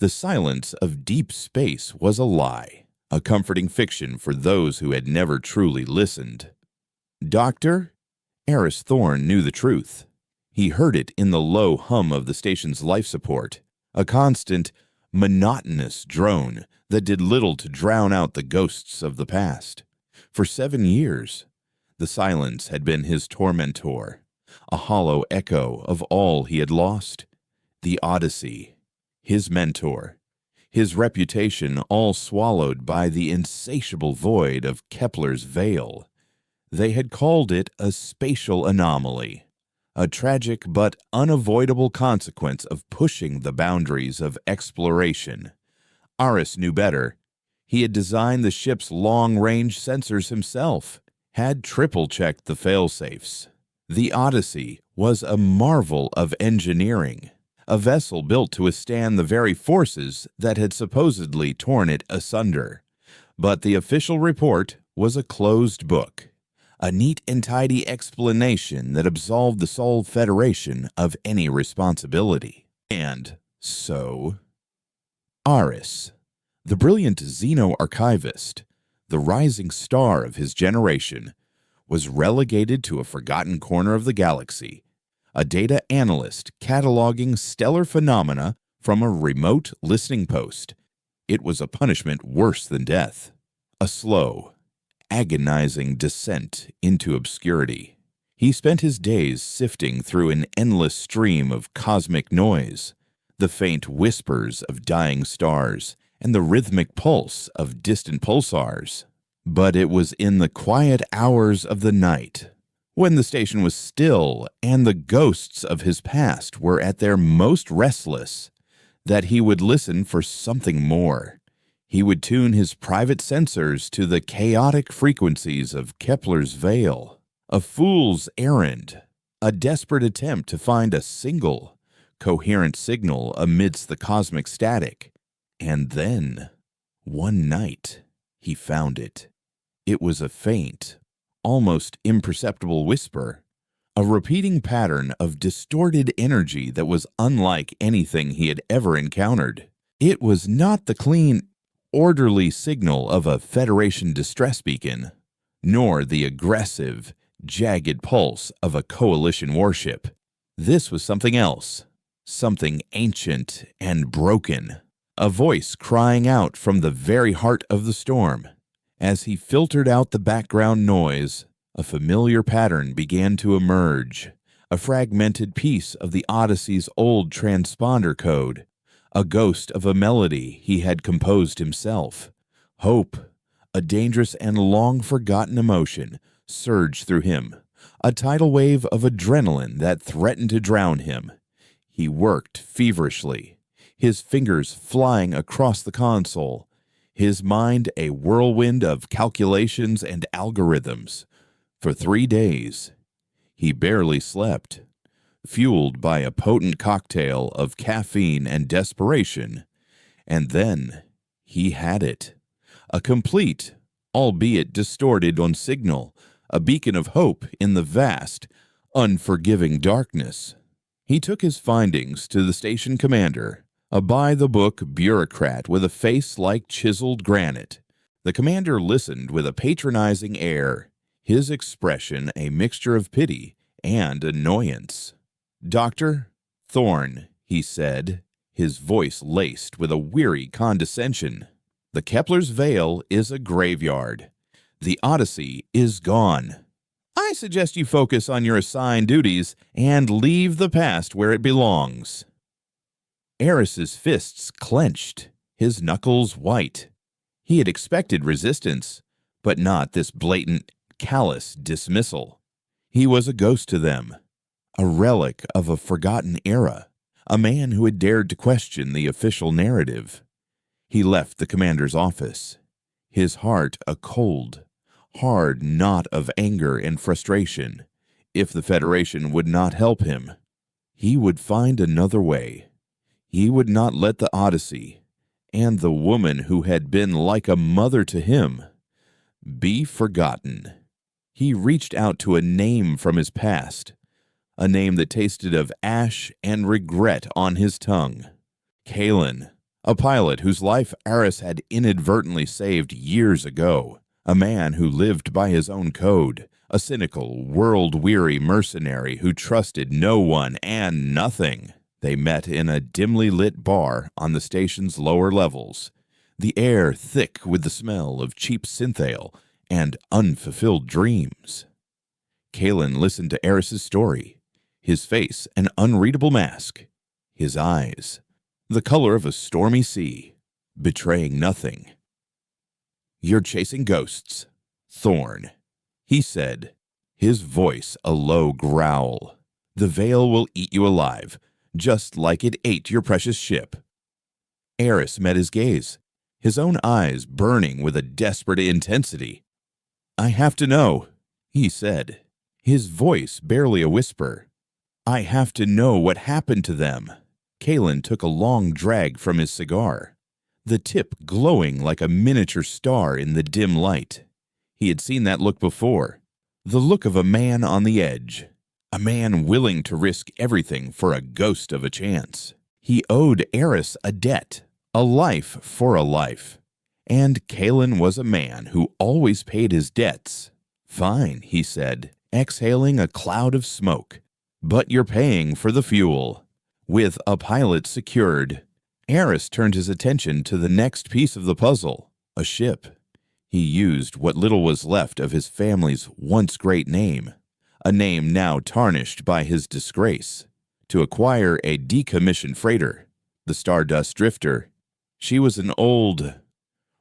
The silence of deep space was a lie, a comforting fiction for those who had never truly listened. "Doctor?" Eris Thorne knew the truth. He heard it in the low hum of the station's life support, a constant, monotonous drone that did little to drown out the ghosts of the past. For 7 years, the silence had been his tormentor, a hollow echo of all he had lost. The Odyssey, his mentor, his reputation all swallowed by the insatiable void of Kepler's veil. They had called it a spatial anomaly, a tragic but unavoidable consequence of pushing the boundaries of exploration. Aris knew better. He had designed the ship's long-range sensors himself, had triple-checked the failsafes. The Odyssey was a marvel of engineering, a vessel built to withstand the very forces that had supposedly torn it asunder. But the official report was a closed book, a neat and tidy explanation that absolved the Sol Federation of any responsibility. And so, Aris, the brilliant xeno-archivist, the rising star of his generation, was relegated to a forgotten corner of the galaxy, a data analyst cataloging stellar phenomena from a remote listening post. It was a punishment worse than death, a slow, agonizing descent into obscurity. He spent his days sifting through an endless stream of cosmic noise, the faint whispers of dying stars and the rhythmic pulse of distant pulsars. But it was in the quiet hours of the night, when the station was still and the ghosts of his past were at their most restless, that he would listen for something more. He would tune his private sensors to the chaotic frequencies of Kepler's veil, a fool's errand, a desperate attempt to find a single, coherent signal amidst the cosmic static. And then, one night, he found it. It was a faint, almost imperceptible whisper, a repeating pattern of distorted energy that was unlike anything he had ever encountered. It was not the clean, orderly signal of a Federation distress beacon, nor the aggressive, jagged pulse of a coalition warship. This was something else, something ancient and broken, a voice crying out from the very heart of the storm. As he filtered out the background noise, a familiar pattern began to emerge, a fragmented piece of the Odyssey's old transponder code, a ghost of a melody he had composed himself. Hope, a dangerous and long-forgotten emotion, surged through him, a tidal wave of adrenaline that threatened to drown him. He worked feverishly, his fingers flying across the console, his mind a whirlwind of calculations and algorithms. For 3 days, he barely slept, fueled by a potent cocktail of caffeine and desperation. And then he had it. A complete, albeit distorted on signal, a beacon of hope in the vast, unforgiving darkness. He took his findings to the station commander, a by-the-book bureaucrat with a face like chiseled granite. The commander listened with a patronizing air, his expression a mixture of pity and annoyance. "Dr. Thorne," he said, his voice laced with a weary condescension, "the Kepler's veil is a graveyard. The Odyssey is gone. I suggest you focus on your assigned duties and leave the past where it belongs." Eris's fists clenched, his knuckles white. He had expected resistance, but not this blatant, callous dismissal. He was a ghost to them, a relic of a forgotten era, a man who had dared to question the official narrative. He left the commander's office, his heart a cold, hard knot of anger and frustration. If the Federation would not help him, he would find another way. He would not let the Odyssey, and the woman who had been like a mother to him, be forgotten. He reached out to a name from his past, a name that tasted of ash and regret on his tongue. Kalen, A pilot whose life Aris had inadvertently saved years ago. A man who lived by his own code. A cynical, world-weary mercenary who trusted no one and nothing. They met in a dimly lit bar on the station's lower levels, the air thick with the smell of cheap synthale and unfulfilled dreams. Kalen listened to Eris's story, his face an unreadable mask, his eyes the color of a stormy sea, betraying nothing. "You're chasing ghosts, Thorn," he said, his voice a low growl. "The veil will eat you alive, just like it ate your precious ship." Eris met his gaze, his own eyes burning with a desperate intensity. "I have to know," he said, his voice barely a whisper. "I have to know what happened to them." Kalen took a long drag from his cigar, the tip glowing like a miniature star in the dim light. He had seen that look before, the look of a man on the edge, a man willing to risk everything for a ghost of a chance. He owed Eris a debt, a life for a life, and Kalen was a man who always paid his debts. "Fine," he said, exhaling a cloud of smoke, "but you're paying for the fuel." With a pilot secured, Eris turned his attention to the next piece of the puzzle, a ship. He used what little was left of his family's once great name, a name now tarnished by his disgrace, to acquire a decommissioned freighter, the Stardust Drifter. She was an old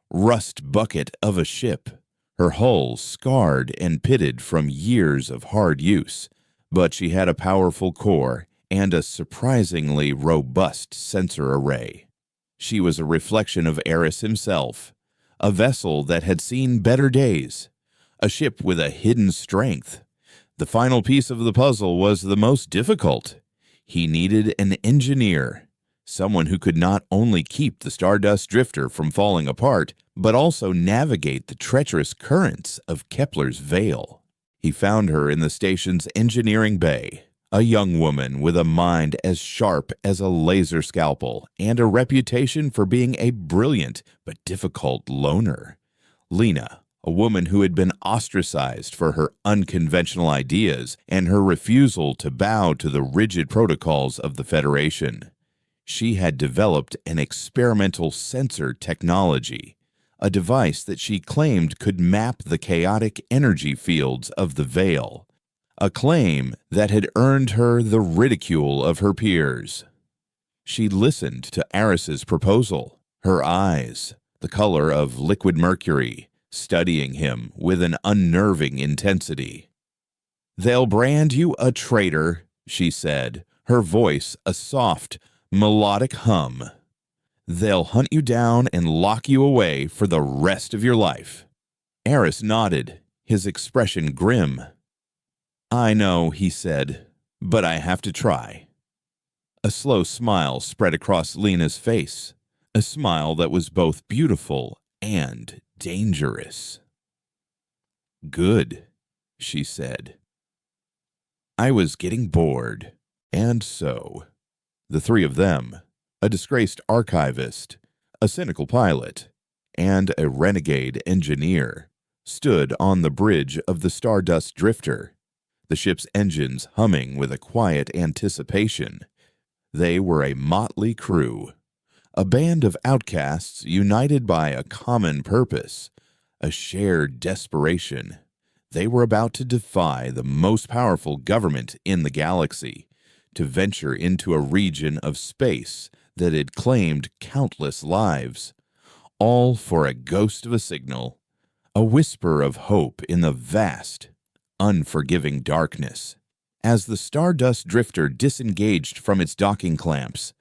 rust bucket of a ship, her hull scarred and pitted from years of hard use, but she had a powerful core and a surprisingly robust sensor array. She was a reflection of Eris himself, a vessel that had seen better days, a ship with a hidden strength. The final piece of the puzzle was the most difficult. He needed an engineer, someone who could not only keep the Stardust Drifter from falling apart, but also navigate the treacherous currents of Kepler's Veil. He found her in the station's engineering bay, a young woman with a mind as sharp as a laser scalpel and a reputation for being a brilliant but difficult loner. Lena, a woman who had been ostracized for her unconventional ideas and her refusal to bow to the rigid protocols of the Federation. She had developed an experimental sensor technology, a device that she claimed could map the chaotic energy fields of the Veil, a claim that had earned her the ridicule of her peers. She listened to Aris's proposal, her eyes, the color of liquid mercury, studying him with an unnerving intensity. "They'll brand you a traitor," she said, her voice a soft, melodic hum. "They'll hunt you down and lock you away for the rest of your life." Aris nodded, his expression grim. "I know," he said, "but I have to try." A slow smile spread across Lena's face, a smile that was both beautiful and dangerous. "Good," she said. "I was getting bored, and so." The three of them, a disgraced archivist, a cynical pilot, and a renegade engineer, stood on the bridge of the Stardust Drifter, the ship's engines humming with a quiet anticipation. They were a motley crew, a band of outcasts united by a common purpose, a shared desperation. They were about to defy the most powerful government in the galaxy, to venture into a region of space that had claimed countless lives, all for a ghost of a signal, a whisper of hope in the vast, unforgiving darkness. As the Stardust Drifter disengaged from its docking clamps,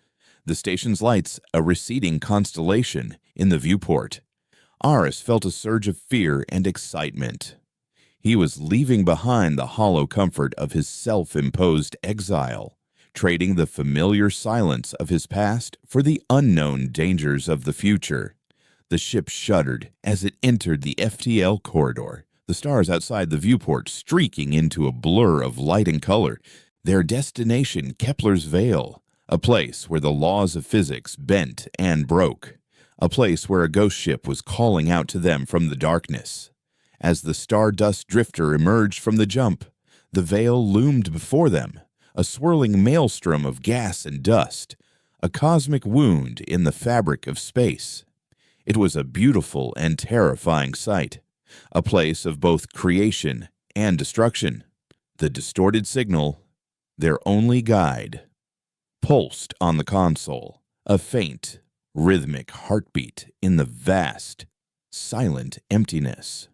the station's lights a receding constellation in the viewport, Aris felt a surge of fear and excitement. He was leaving behind the hollow comfort of his self-imposed exile, trading the familiar silence of his past for the unknown dangers of the future. The ship shuddered as it entered the FTL corridor, the stars outside the viewport streaking into a blur of light and color. Their destination, Kepler's Veil, A place where the laws of physics bent and broke. A place where a ghost ship was calling out to them from the darkness. As the Stardust Drifter emerged from the jump, the veil loomed before them, a swirling maelstrom of gas and dust, a cosmic wound in the fabric of space. It was a beautiful and terrifying sight, a place of both creation and destruction. The distorted signal, their only guide, pulsed on the console, a faint, rhythmic heartbeat in the vast, silent emptiness.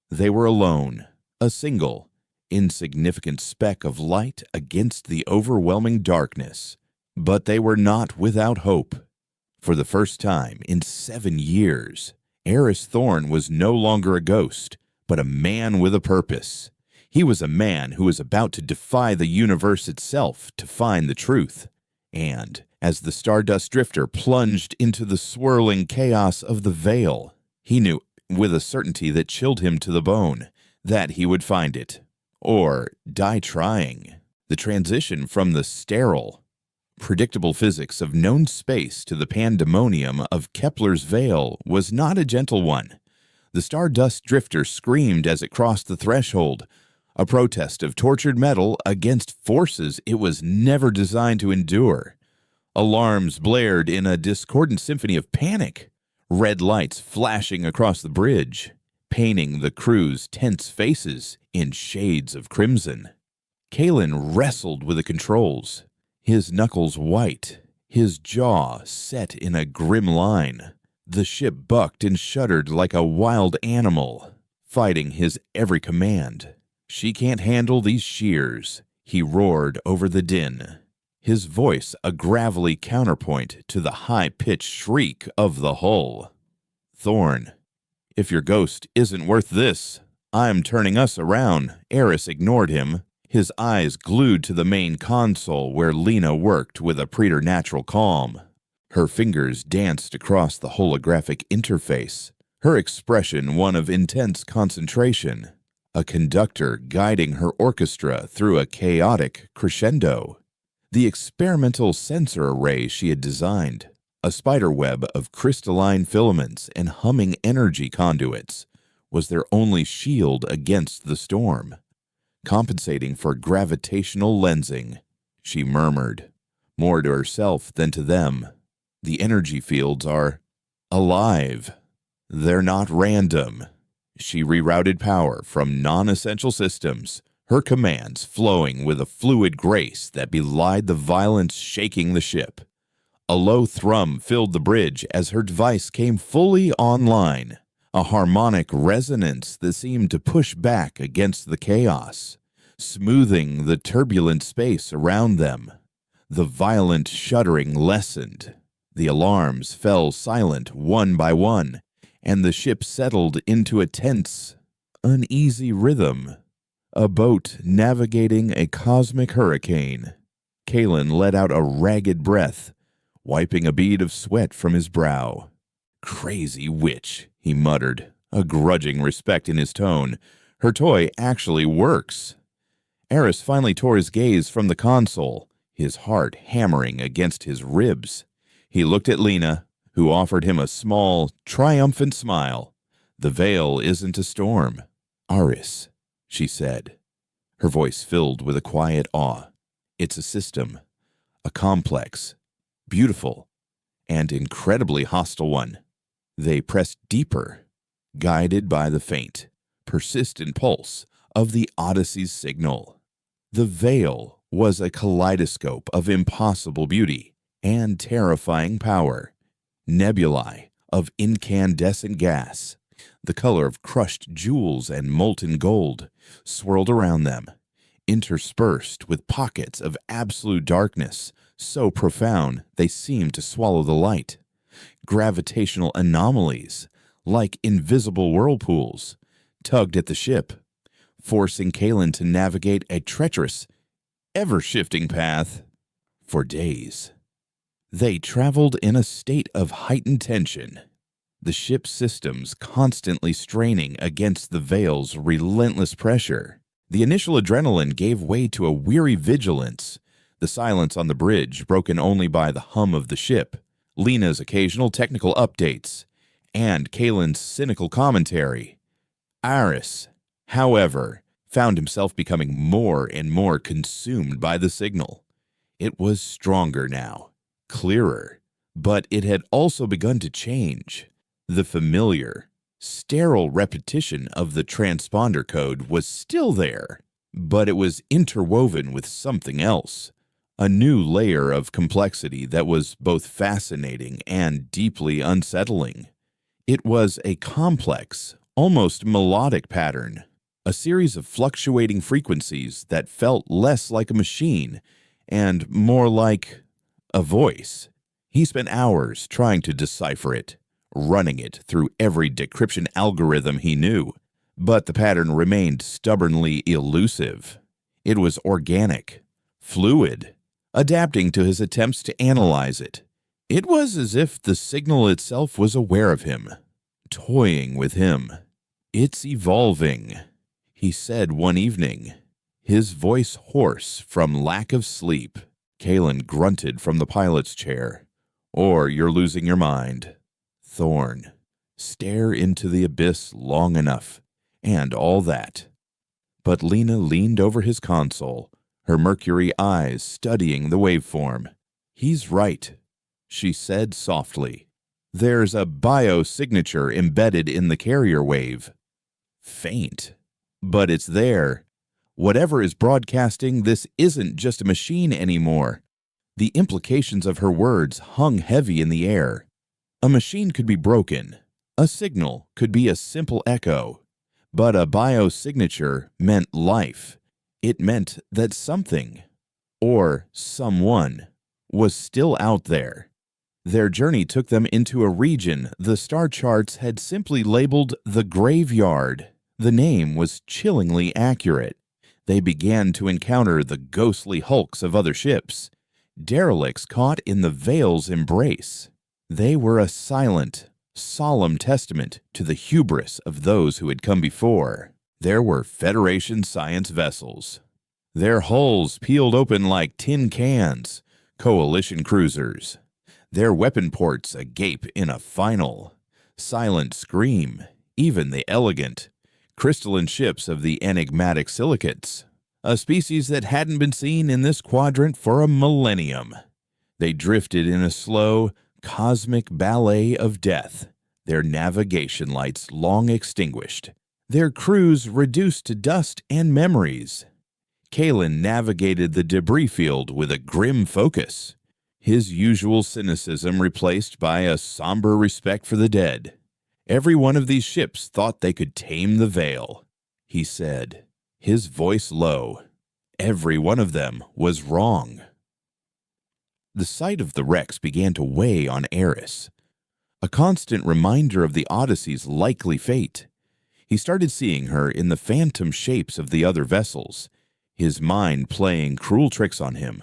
They were alone, a single, insignificant speck of light against the overwhelming darkness. But they were not without hope. For the first time in 7 years, Eris Thorn was no longer a ghost, but a man with a purpose. He was a man who was about to defy the universe itself to find the truth. And, as the Stardust Drifter plunged into the swirling chaos of the veil, he knew, with a certainty that chilled him to the bone, that he would find it. Or die trying. The transition from the sterile, predictable physics of known space to the pandemonium of Kepler's veil was not a gentle one. The Stardust Drifter screamed as it crossed the threshold, a protest of tortured metal against forces it was never designed to endure. Alarms blared in a discordant symphony of panic, red lights flashing across the bridge, painting the crew's tense faces in shades of crimson. Kalen wrestled with the controls, his knuckles white, his jaw set in a grim line. The ship bucked and shuddered like a wild animal, fighting his every command. "She can't handle these shears," he roared over the din, his voice a gravelly counterpoint to the high-pitched shriek of the hull. "Thorn, if your ghost isn't worth this, I'm turning us around." Eris ignored him, his eyes glued to the main console where Lena worked with a preternatural calm. Her fingers danced across the holographic interface, her expression one of intense concentration, a conductor guiding her orchestra through a chaotic crescendo. The experimental sensor array she had designed, a spiderweb of crystalline filaments and humming energy conduits, was their only shield against the storm, compensating for gravitational lensing. She murmured, more to herself than to them. "The energy fields are alive. They're not random." She rerouted power from non-essential systems, her commands flowing with a fluid grace that belied the violence shaking the ship. A low thrum filled the bridge as her device came fully online, a harmonic resonance that seemed to push back against the chaos, smoothing the turbulent space around them. The violent shuddering lessened. The alarms fell silent one by one, and the ship settled into a tense, uneasy rhythm. A boat navigating a cosmic hurricane. Kalen let out a ragged breath, wiping a bead of sweat from his brow. "Crazy witch," he muttered, a grudging respect in his tone. "Her toy actually works." Eris finally tore his gaze from the console, his heart hammering against his ribs. He looked at Lena, who offered him a small, triumphant smile. "The veil isn't a storm, Aris," she said, her voice filled with a quiet awe. "It's a system, a complex, beautiful, and incredibly hostile one." They pressed deeper, guided by the faint, persistent pulse of the Odyssey's signal. The veil was a kaleidoscope of impossible beauty and terrifying power. Nebulae of incandescent gas, the color of crushed jewels and molten gold, swirled around them, interspersed with pockets of absolute darkness, so profound they seemed to swallow the light. Gravitational anomalies, like invisible whirlpools, tugged at the ship, forcing Kalen to navigate a treacherous, ever-shifting path. For days, they traveled in a state of heightened tension, the ship's systems constantly straining against the veil's relentless pressure. The initial adrenaline gave way to a weary vigilance, The silence on the bridge, broken only by the hum of the ship, Lena's occasional technical updates, and Kalen's cynical commentary. Aris, however, found himself becoming more and more consumed by the signal. It was stronger now, clearer, but it had also begun to change. The familiar, sterile repetition of the transponder code was still there, but it was interwoven with something else, a new layer of complexity that was both fascinating and deeply unsettling. It was a complex, almost melodic pattern, a series of fluctuating frequencies that felt less like a machine and more like a voice. He spent hours trying to decipher it, running it through every decryption algorithm he knew, but the pattern remained stubbornly elusive. It was organic, fluid, adapting to his attempts to analyze it. It was as if the signal itself was aware of him, toying with him. "It's evolving," he said one evening, his voice hoarse from lack of sleep. Kalen grunted from the pilot's chair. "Or you're losing your mind." Thorn. Stare into the abyss long enough, and all that. But Lena leaned over his console, her mercury eyes studying the waveform. "He's right," she said softly. "There's a biosignature embedded in the carrier wave. Faint, but it's there. Whatever is broadcasting, this isn't just a machine anymore." The implications of her words hung heavy in the air. A machine could be broken. A signal could be a simple echo. But a biosignature meant life. It meant that something, or someone, was still out there. Their journey took them into a region the star charts had simply labeled the Graveyard. The name was chillingly accurate. They began to encounter the ghostly hulks of other ships, derelicts caught in the Veil's embrace. They were a silent, solemn testament to the hubris of those who had come before. There were Federation science vessels, their hulls peeled open like tin cans, Coalition cruisers, their weapon ports agape in a final, silent scream, even the elegant, crystalline ships of the enigmatic silicates, a species that hadn't been seen in this quadrant for a millennium. They drifted in a slow, cosmic ballet of death, their navigation lights long extinguished, their crews reduced to dust and memories. Kalen navigated the debris field with a grim focus, his usual cynicism replaced by a somber respect for the dead. "Every one of these ships thought they could tame the Veil," he said, his voice low. "Every one of them was wrong." The sight of the wrecks began to weigh on Eris, a constant reminder of the Odyssey's likely fate. He started seeing her in the phantom shapes of the other vessels, his mind playing cruel tricks on him.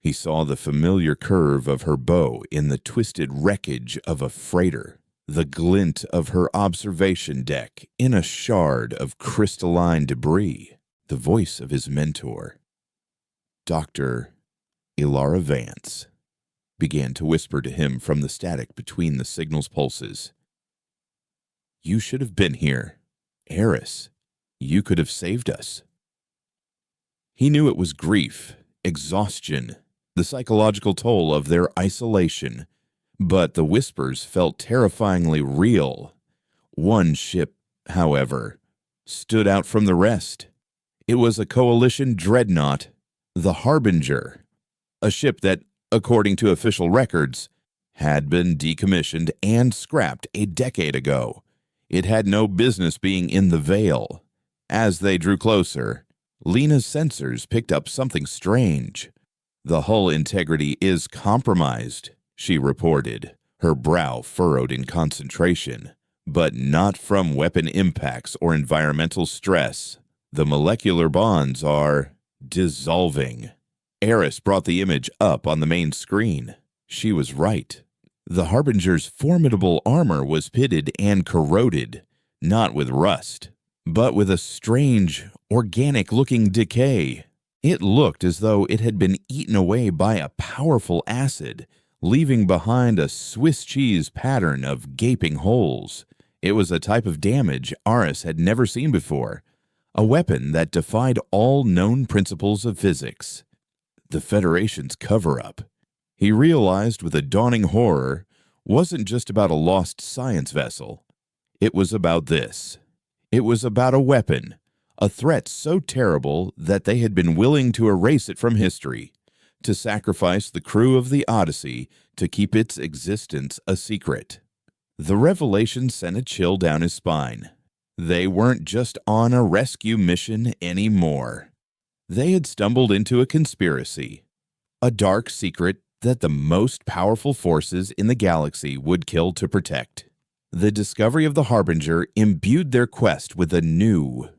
He saw the familiar curve of her bow in the twisted wreckage of a freighter, the glint of her observation deck in a shard of crystalline debris, the voice of his mentor. Dr. Ilara Vance began to whisper to him from the static between the signal's pulses. "You should have been here. Eris, you could have saved us." He knew it was grief, exhaustion, the psychological toll of their isolation, but the whispers felt terrifyingly real. One ship, however, stood out from the rest. It was a Coalition dreadnought, the Harbinger, a ship that, according to official records, had been decommissioned and scrapped a decade ago. It had no business being in the Veil. As they drew closer, Lena's sensors picked up something strange. "The hull integrity is compromised," she reported, her brow furrowed in concentration, "but not from weapon impacts or environmental stress. The molecular bonds are dissolving." Eris brought the image up on the main screen. She was right. The Harbinger's formidable armor was pitted and corroded, not with rust, but with a strange, organic-looking decay. It looked as though it had been eaten away by a powerful acid, leaving behind a Swiss cheese pattern of gaping holes. It was a type of damage Aris had never seen before, a weapon that defied all known principles of physics. The Federation's cover-up, he realized with a dawning horror, wasn't just about a lost science vessel. It was about this. It was about a weapon, a threat so terrible that they had been willing to erase it from history, to sacrifice the crew of the Odyssey to keep its existence a secret. The revelation sent a chill down his spine. They weren't just on a rescue mission anymore. They had stumbled into a conspiracy, a dark secret that the most powerful forces in the galaxy would kill to protect. The discovery of the Harbinger imbued their quest with a new,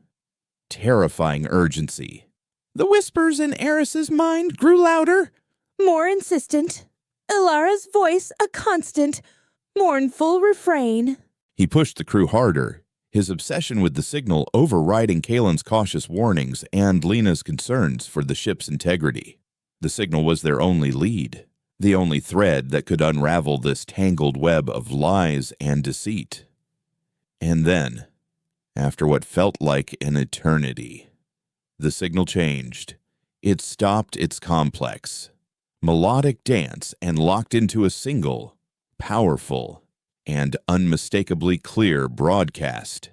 terrifying urgency. The whispers in Eris's mind grew louder, more insistent. Ilara's voice a constant, mournful refrain. He pushed the crew harder, his obsession with the signal overriding Kalen's cautious warnings and Lena's concerns for the ship's integrity. The signal was their only lead, the only thread that could unravel this tangled web of lies and deceit. And then, after what felt like an eternity, the signal changed. It stopped its complex, melodic dance and locked into a single, powerful, and unmistakably clear broadcast.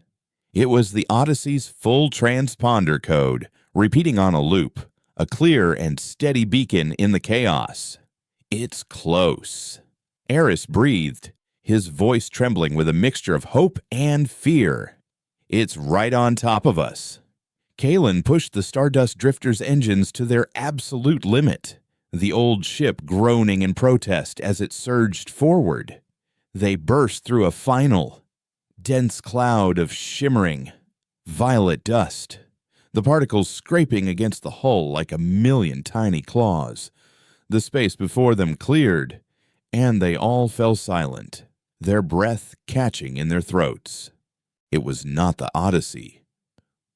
It was the Odyssey's full transponder code, repeating on a loop, a clear and steady beacon in the chaos. It's close. Eris breathed, his voice trembling with a mixture of hope and fear. It's right on top of us. Kalen pushed the Stardust Drifter's engines to their absolute limit, the old ship groaning in protest as it surged forward. They burst through a final, dense cloud of shimmering, violet dust, the particles scraping against the hull like a million tiny claws. The space before them cleared, and they all fell silent, their breath catching in their throats. It was not the Odyssey.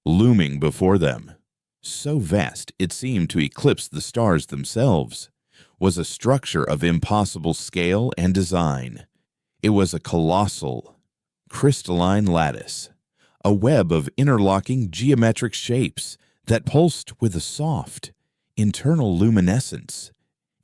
Looming before them, so vast it seemed to eclipse the stars themselves, was a structure of impossible scale and design. It was a colossal, crystalline lattice, a web of interlocking geometric shapes that pulsed with a soft, internal luminescence.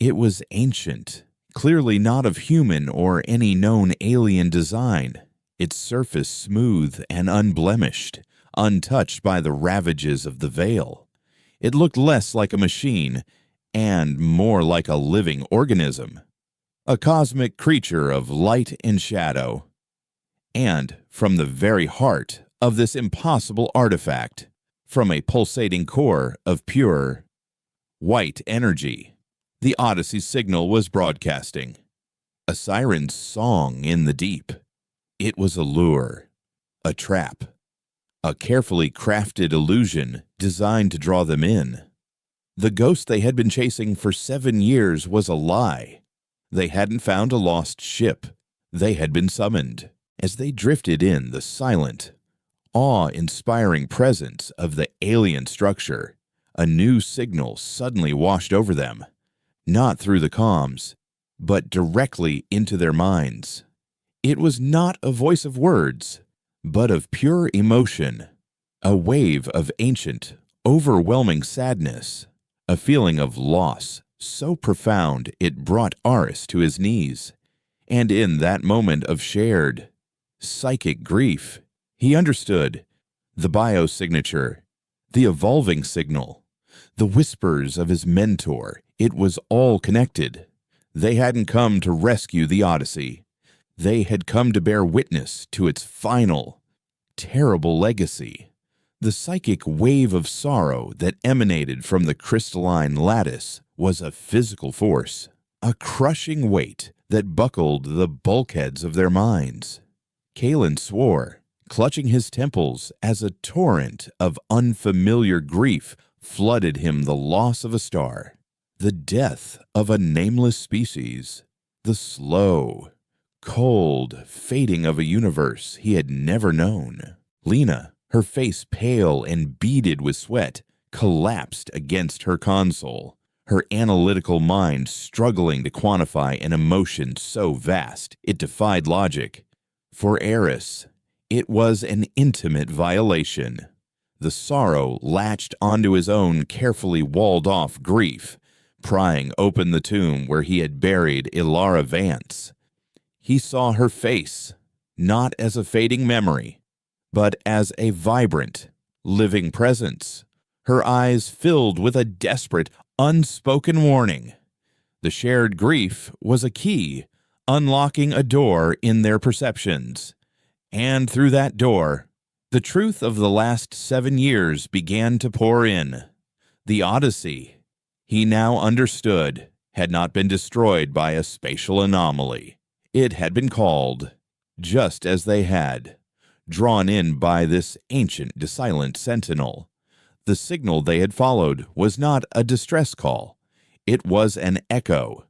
It was ancient, clearly not of human or any known alien design, its surface smooth and unblemished, untouched by the ravages of the veil. It looked less like a machine and more like a living organism, a cosmic creature of light and shadow. And from the very heart of this impossible artifact, from a pulsating core of pure, white energy, the Odyssey's signal was broadcasting. A siren's song in the deep. It was a lure, a trap, a carefully crafted illusion designed to draw them in. The ghost they had been chasing for 7 years was a lie. They hadn't found a lost ship. They had been summoned. As they drifted in the silent, awe-inspiring presence of the alien structure, a new signal suddenly washed over them, not through the comms, but directly into their minds. It was not a voice of words, but of pure emotion, a wave of ancient, overwhelming sadness, a feeling of loss so profound it brought Aris to his knees. And in that moment of shared, psychic grief, he understood the biosignature, the evolving signal, the whispers of his mentor. It was all connected. They hadn't come to rescue the Odyssey. They had come to bear witness to its final, terrible legacy. The psychic wave of sorrow that emanated from the crystalline lattice was a physical force, a crushing weight that buckled the bulkheads of their minds. Kalen swore, clutching his temples as a torrent of unfamiliar grief flooded him. The loss of a star, the death of a nameless species, the slow, cold fading of a universe he had never known. Lena, her face pale and beaded with sweat, collapsed against her console, her analytical mind struggling to quantify an emotion so vast it defied logic. For Eris, it was an intimate violation. The sorrow latched onto his own carefully walled-off grief, prying open the tomb where he had buried Ilara Vance. He saw her face, not as a fading memory, but as a vibrant, living presence, her eyes filled with a desperate, unspoken warning. The shared grief was a key, unlocking a door in their perceptions. And through that door, the truth of the last 7 years began to pour in. The Odyssey, he now understood, had not been destroyed by a spatial anomaly. It had been called, just as they had, drawn in by this ancient, silent sentinel. The signal they had followed was not a distress call. It was an echo,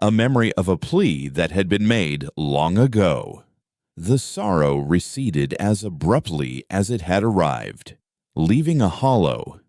a memory of a plea that had been made long ago. The sorrow receded as abruptly as it had arrived, leaving a hollow,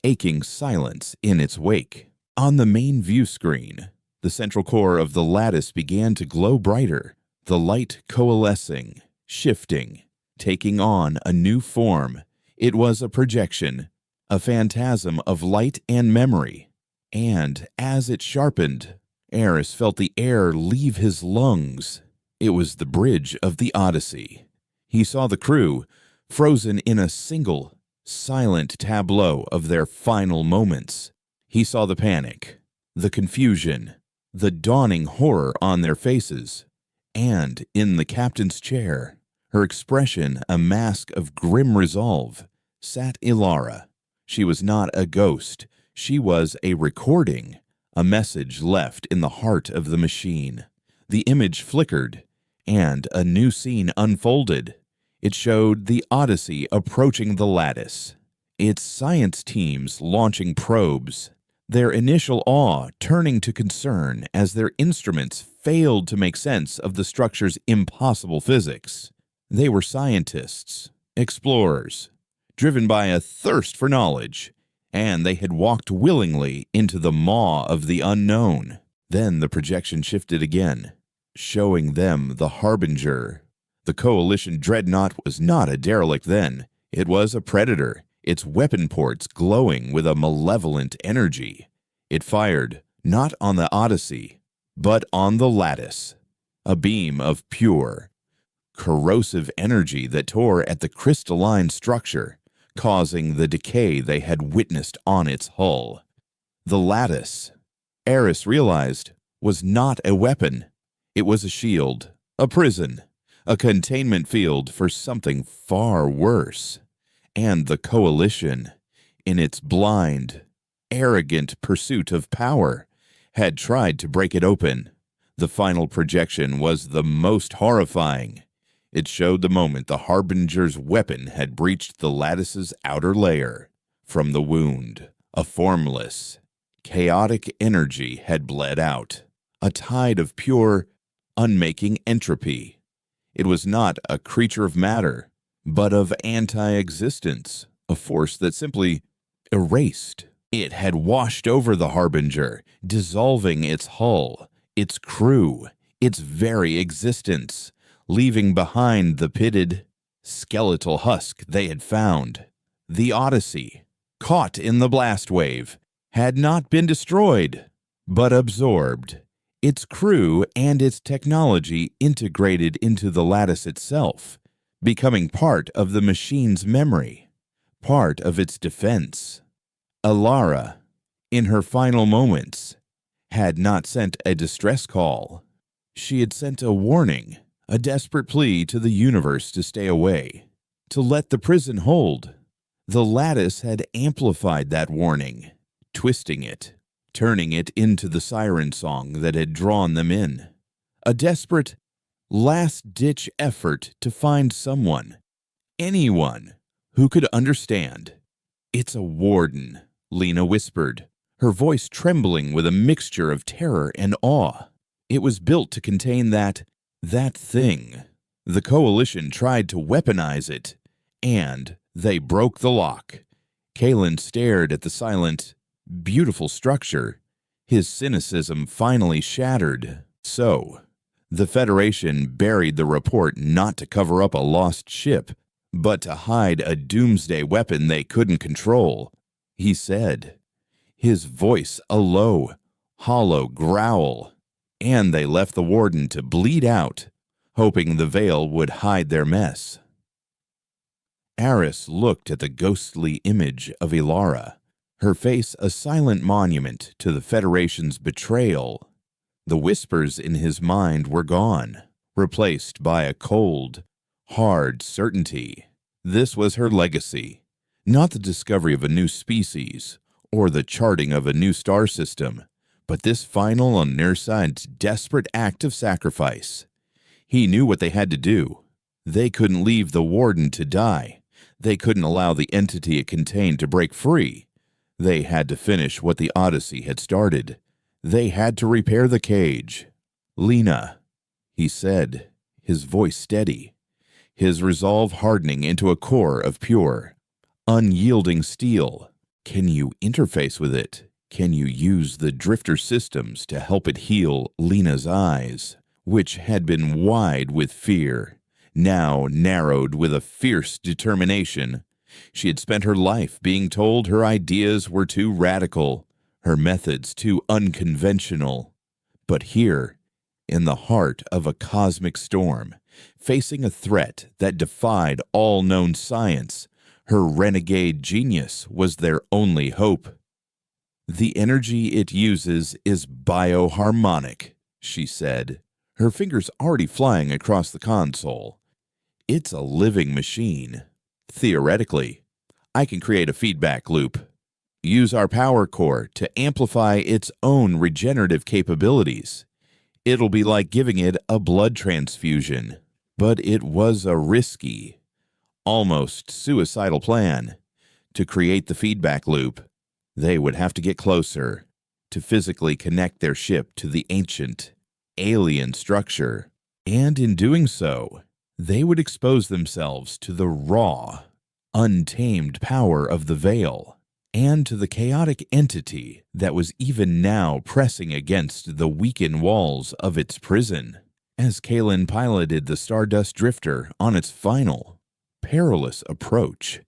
aching silence in its wake. On the main view screen, the central core of the lattice began to glow brighter, the light coalescing, shifting, taking on a new form. It was a projection, a phantasm of light and memory. And as it sharpened, Eris felt the air leave his lungs. It was the bridge of the Odyssey. He saw the crew, frozen in a single, silent tableau of their final moments. He saw the panic, the confusion, the dawning horror on their faces. And in the captain's chair, her expression a mask of grim resolve, sat Ilara. She was not a ghost. She was a recording, a message left in the heart of the machine. The image flickered, and a new scene unfolded. It showed the Odyssey approaching the lattice, its science teams launching probes, their initial awe turning to concern as their instruments failed to make sense of the structure's impossible physics. They were scientists, explorers, driven by a thirst for knowledge, and they had walked willingly into the maw of the unknown. Then the projection shifted again, showing them the Harbinger. The Coalition dreadnought was not a derelict then. It was a predator, its weapon ports glowing with a malevolent energy. It fired, not on the Odyssey, but on the lattice, a beam of pure, corrosive energy that tore at the crystalline structure, causing the decay they had witnessed on its hull. The lattice, Eris realized, was not a weapon. It was a shield, a prison, a containment field for something far worse. And the Coalition, in its blind, arrogant pursuit of power, had tried to break it open. The final projection was the most horrifying. It showed the moment the Harbinger's weapon had breached the lattice's outer layer. From the wound, a formless, chaotic energy had bled out, a tide of pure, unmaking entropy. It was not a creature of matter, but of anti-existence, a force that simply erased. It had washed over the Harbinger, dissolving its hull, its crew, its very existence, leaving behind the pitted, skeletal husk they had found. The Odyssey, caught in the blast wave, had not been destroyed, but absorbed. Its crew and its technology integrated into the lattice itself, becoming part of the machine's memory, part of its defense. Ilara, in her final moments, had not sent a distress call. She had sent a warning, a desperate plea to the universe to stay away, to let the prison hold. The lattice had amplified that warning, twisting it, turning it into the siren song that had drawn them in. A desperate, last-ditch effort to find someone, anyone, who could understand. "It's a warden," Lena whispered, her voice trembling with a mixture of terror and awe. It was built to contain that thing. The Coalition tried to weaponize it, and they broke the lock. Kalen stared at the silent, beautiful structure, his cynicism finally shattered. So, the Federation buried the report not to cover up a lost ship, but to hide a doomsday weapon they couldn't control, he said, his voice a low, hollow growl, and they left the warden to bleed out, hoping the veil would hide their mess. Aris looked at the ghostly image of Ilara, her face a silent monument to the Federation's betrayal. The whispers in his mind were gone, replaced by a cold, hard certainty. This was her legacy, not the discovery of a new species or the charting of a new star system, but this final on their side's desperate act of sacrifice. He knew what they had to do. They couldn't leave the warden to die. They couldn't allow the entity it contained to break free. They had to finish what the Odyssey had started. They had to repair the cage. "Lena," he said, his voice steady, his resolve hardening into a core of pure, unyielding steel. "Can you interface with it? Can you use the drifter systems to help it heal Lena's eyes, which had been wide with fear, now narrowed with a fierce determination? She had spent her life being told her ideas were too radical, her methods too unconventional. But here, in the heart of a cosmic storm, facing a threat that defied all known science, her renegade genius was their only hope. "The energy it uses is bioharmonic," she said, her fingers already flying across the console. "It's a living machine. Theoretically, I can create a feedback loop, use our power core to amplify its own regenerative capabilities. It'll be like giving it a blood transfusion." But it was a risky, almost suicidal plan. To create the feedback loop, they would have to get closer, to physically connect their ship to the ancient, alien structure. And in doing so, they would expose themselves to the raw, untamed power of the veil, and to the chaotic entity that was even now pressing against the weakened walls of its prison. As Kalen piloted the Stardust Drifter on its final, perilous approach,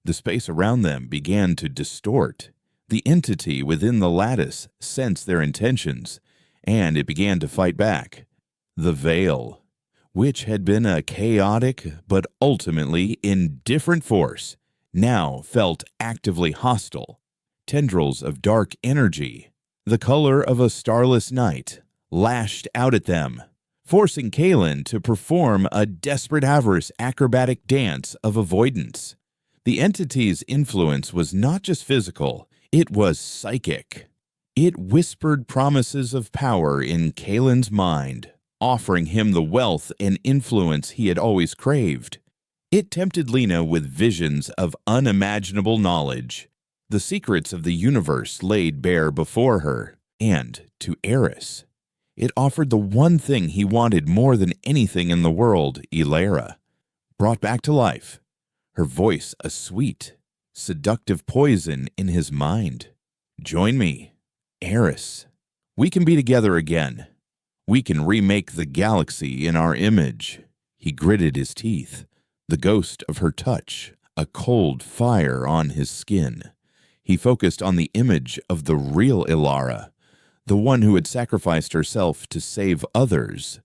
the space around them began to distort. The entity within the lattice sensed their intentions, and it began to fight back. The veil, which had been a chaotic but ultimately indifferent force, now felt actively hostile. Tendrils of dark energy, the color of a starless night, lashed out at them, forcing Kalen to perform a desperate avarice acrobatic dance of avoidance. The entity's influence was not just physical, it was psychic. It whispered promises of power in Kalen's mind, offering him the wealth and influence he had always craved. It tempted Lena with visions of unimaginable knowledge, the secrets of the universe laid bare before her, and to Eris, it offered the one thing he wanted more than anything in the world, Ilara, brought back to life, her voice a sweet, seductive poison in his mind. "Join me, Eris. We can be together again. We can remake the galaxy in our image." He gritted his teeth, the ghost of her touch, a cold fire on his skin. He focused on the image of the real Ilara, the one who had sacrificed herself to save others,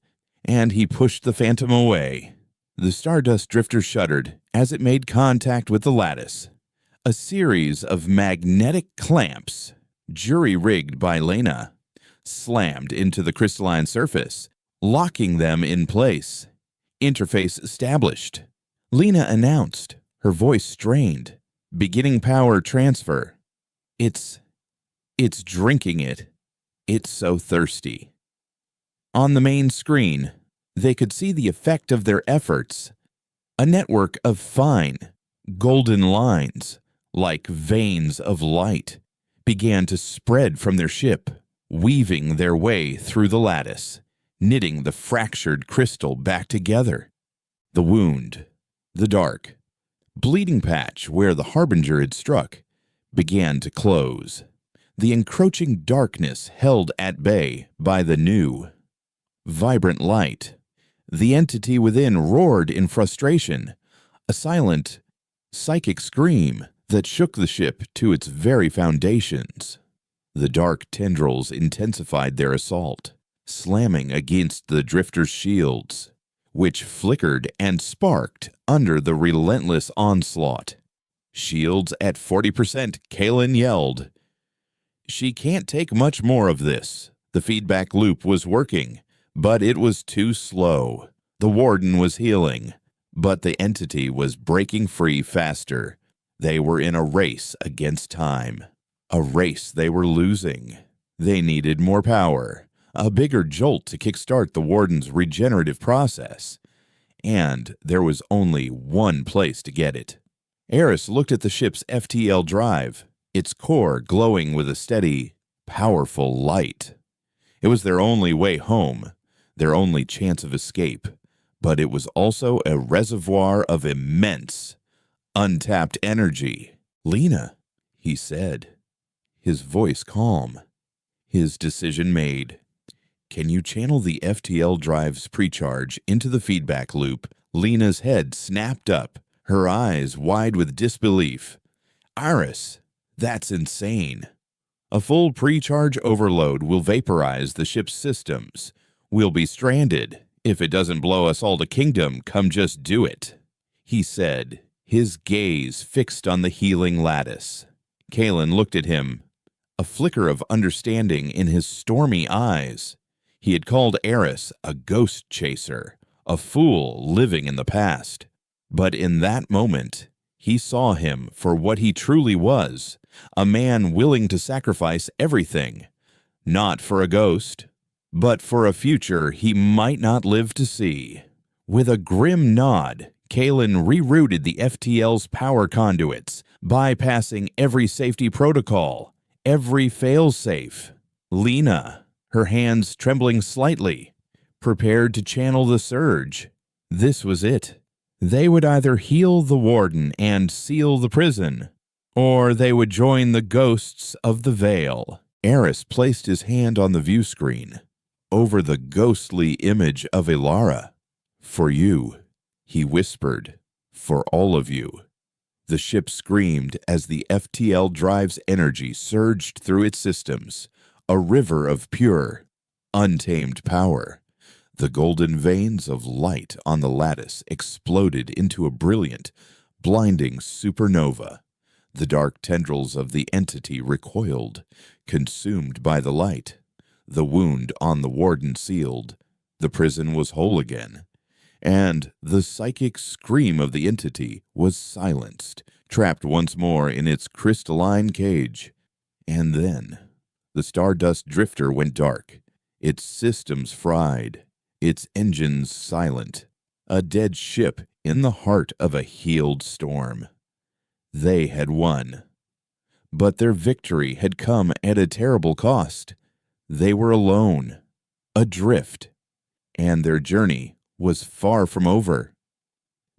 and he pushed the phantom away. The Stardust Drifter shuddered as it made contact with the lattice. A series of magnetic clamps, jury-rigged by Lena, slammed into the crystalline surface, locking them in place. Interface established. Lena announced, her voice strained, "Beginning power transfer. It's drinking it. It's so thirsty." On the main screen, they could see the effect of their efforts. A network of fine, golden lines, like veins of light, began to spread from their ship, weaving their way through the lattice, knitting the fractured crystal back together. The wound, the dark, bleeding patch where the Harbinger had struck began to close, the encroaching darkness held at bay by the new, vibrant light. The entity within roared in frustration, a silent, psychic scream that shook the ship to its very foundations. The dark tendrils intensified their assault, slamming against the drifters' shields, which flickered and sparked under the relentless onslaught. Shields at 40%, Kaelin yelled. She can't take much more of this. The feedback loop was working, but it was too slow. The warden was healing, but the entity was breaking free faster. They were in a race against time. A race they were losing. They needed more power, a bigger jolt to kickstart the warden's regenerative process. And there was only one place to get it. Eris looked at the ship's FTL drive, its core glowing with a steady, powerful light. It was their only way home, their only chance of escape, but it was also a reservoir of immense, untapped energy. "Lena," he said, his voice calm, his decision made. "Can you channel the FTL drive's precharge into the feedback loop?" Lena's head snapped up, her eyes wide with disbelief. "Iris, that's insane. A full precharge overload will vaporize the ship's systems. We'll be stranded. If it doesn't blow us all to kingdom, come just do it," he said, his gaze fixed on the healing lattice. Kaelin looked at him, a flicker of understanding in his stormy eyes. He had called Eris a ghost chaser, a fool living in the past. But in that moment, he saw him for what he truly was, a man willing to sacrifice everything, not for a ghost, but for a future he might not live to see. With a grim nod, Kaelin rerouted the FTL's power conduits, bypassing every safety protocol, every failsafe. Lena, her hands trembling slightly, prepared to channel the surge. This was it. They would either heal the warden and seal the prison, or they would join the ghosts of the Veil. Eris placed his hand on the view screen, over the ghostly image of Ilara. "For you," he whispered, "for all of you." The ship screamed as the FTL drive's energy surged through its systems, a river of pure, untamed power. The golden veins of light on the lattice exploded into a brilliant, blinding supernova. The dark tendrils of the entity recoiled, consumed by the light. The wound on the warden sealed. The prison was whole again. And the psychic scream of the entity was silenced, trapped once more in its crystalline cage. And then the Stardust Drifter went dark, its systems fried, its engines silent, a dead ship in the heart of a healed storm. They had won. But their victory had come at a terrible cost. They were alone, adrift, and their journey was far from over.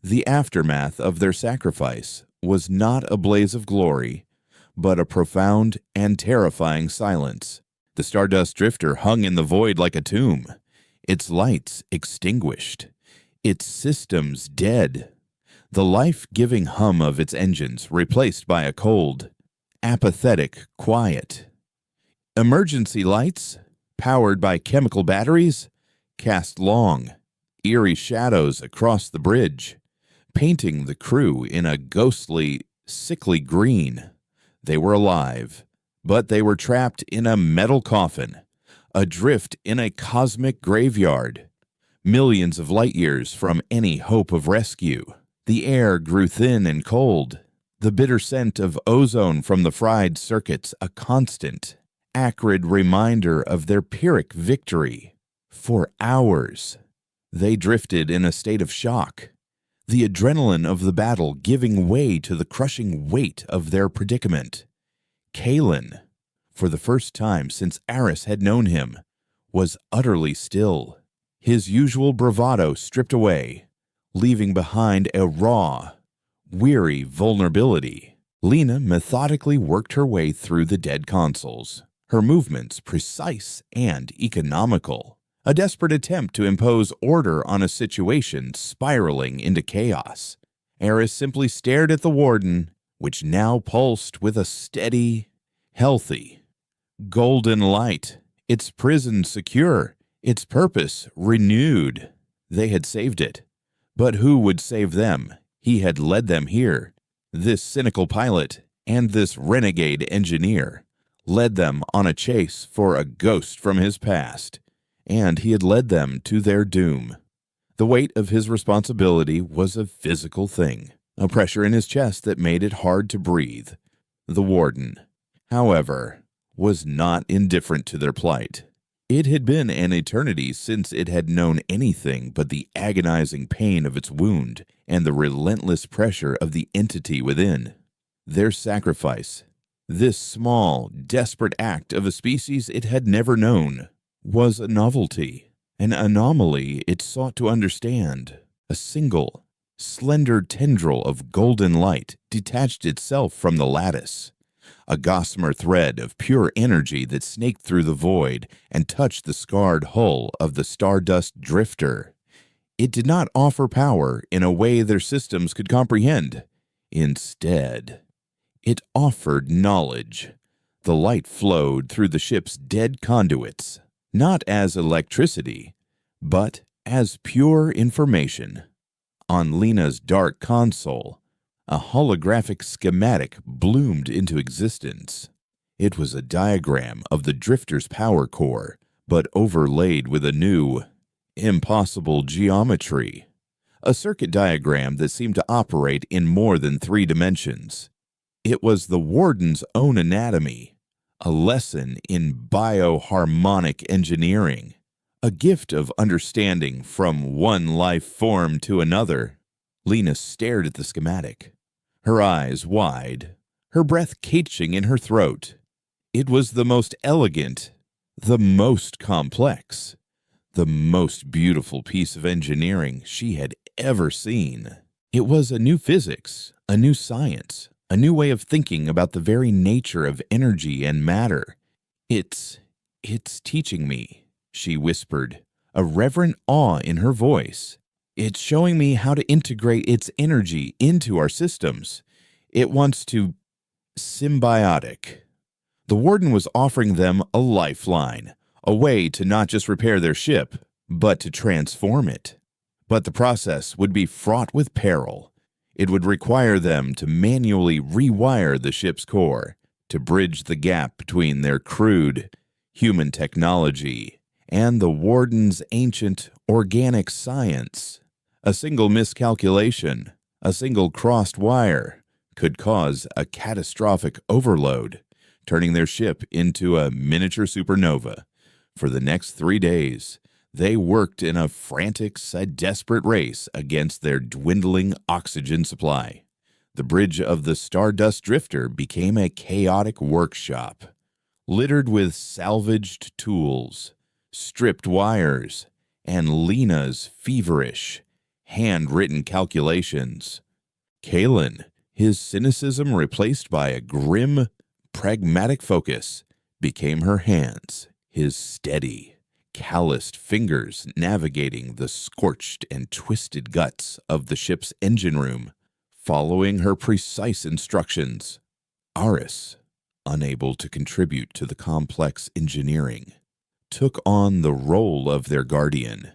The aftermath of their sacrifice was not a blaze of glory, but a profound and terrifying silence. The Stardust Drifter hung in the void like a tomb, its lights extinguished, its systems dead, the life-giving hum of its engines replaced by a cold, apathetic quiet. Emergency lights, powered by chemical batteries, cast long, eerie shadows across the bridge, painting the crew in a ghostly, sickly green. They were alive, but they were trapped in a metal coffin, adrift in a cosmic graveyard, millions of light years from any hope of rescue. The air grew thin and cold, the bitter scent of ozone from the fried circuits a constant, acrid reminder of their Pyrrhic victory. For hours, they drifted in a state of shock, the adrenaline of the battle giving way to the crushing weight of their predicament. Kaelin, for the first time since Aris had known him, was utterly still, his usual bravado stripped away, leaving behind a raw, weary vulnerability. Lena methodically worked her way through the dead consoles, her movements precise and economical, a desperate attempt to impose order on a situation spiraling into chaos. Eris simply stared at the warden, which now pulsed with a steady, healthy, golden light, its prison secure, its purpose renewed. They had saved it. But who would save them? He had led them here. This cynical pilot and this renegade engineer led them on a chase for a ghost from his past, and he had led them to their doom. The weight of his responsibility was a physical thing, a pressure in his chest that made it hard to breathe. The warden, however, was not indifferent to their plight. It had been an eternity since it had known anything but the agonizing pain of its wound and the relentless pressure of the entity within. Their sacrifice, this small, desperate act of a species it had never known, was a novelty, an anomaly it sought to understand. A single, slender tendril of golden light detached itself from the lattice, a gossamer thread of pure energy that snaked through the void and touched the scarred hull of the Stardust Drifter. It did not offer power in a way their systems could comprehend. Instead, it offered knowledge. The light flowed through the ship's dead conduits, not as electricity, but as pure information. On Lena's dark console, a holographic schematic bloomed into existence. It was a diagram of the Drifter's power core, but overlaid with a new, impossible geometry. A circuit diagram that seemed to operate in more than 3 dimensions. It was the warden's own anatomy, a lesson in bioharmonic engineering, a gift of understanding from one life form to another. Lena stared at the schematic, her eyes wide, her breath catching in her throat. It was the most elegant, the most complex, the most beautiful piece of engineering she had ever seen. It was a new physics, a new science, a new way of thinking about the very nature of energy and matter. It's teaching me, she whispered, a reverent awe in her voice. It's showing me how to integrate its energy into our systems. It wants to... Symbiotic. The warden was offering them a lifeline, a way to not just repair their ship, but to transform it. But the process would be fraught with peril. It would require them to manually rewire the ship's core, to bridge the gap between their crude human technology and the warden's ancient organic science. A single miscalculation, a single crossed wire, could cause a catastrophic overload, turning their ship into a miniature supernova. For the next 3 days, they worked in a frantic, desperate race against their dwindling oxygen supply. The bridge of the Stardust Drifter became a chaotic workshop, littered with salvaged tools, stripped wires, and Lena's feverish, handwritten calculations. Kalen, his cynicism replaced by a grim, pragmatic focus, became her hands, his steady, calloused fingers navigating the scorched and twisted guts of the ship's engine room, following her precise instructions. Aris, unable to contribute to the complex engineering, took on the role of their guardian.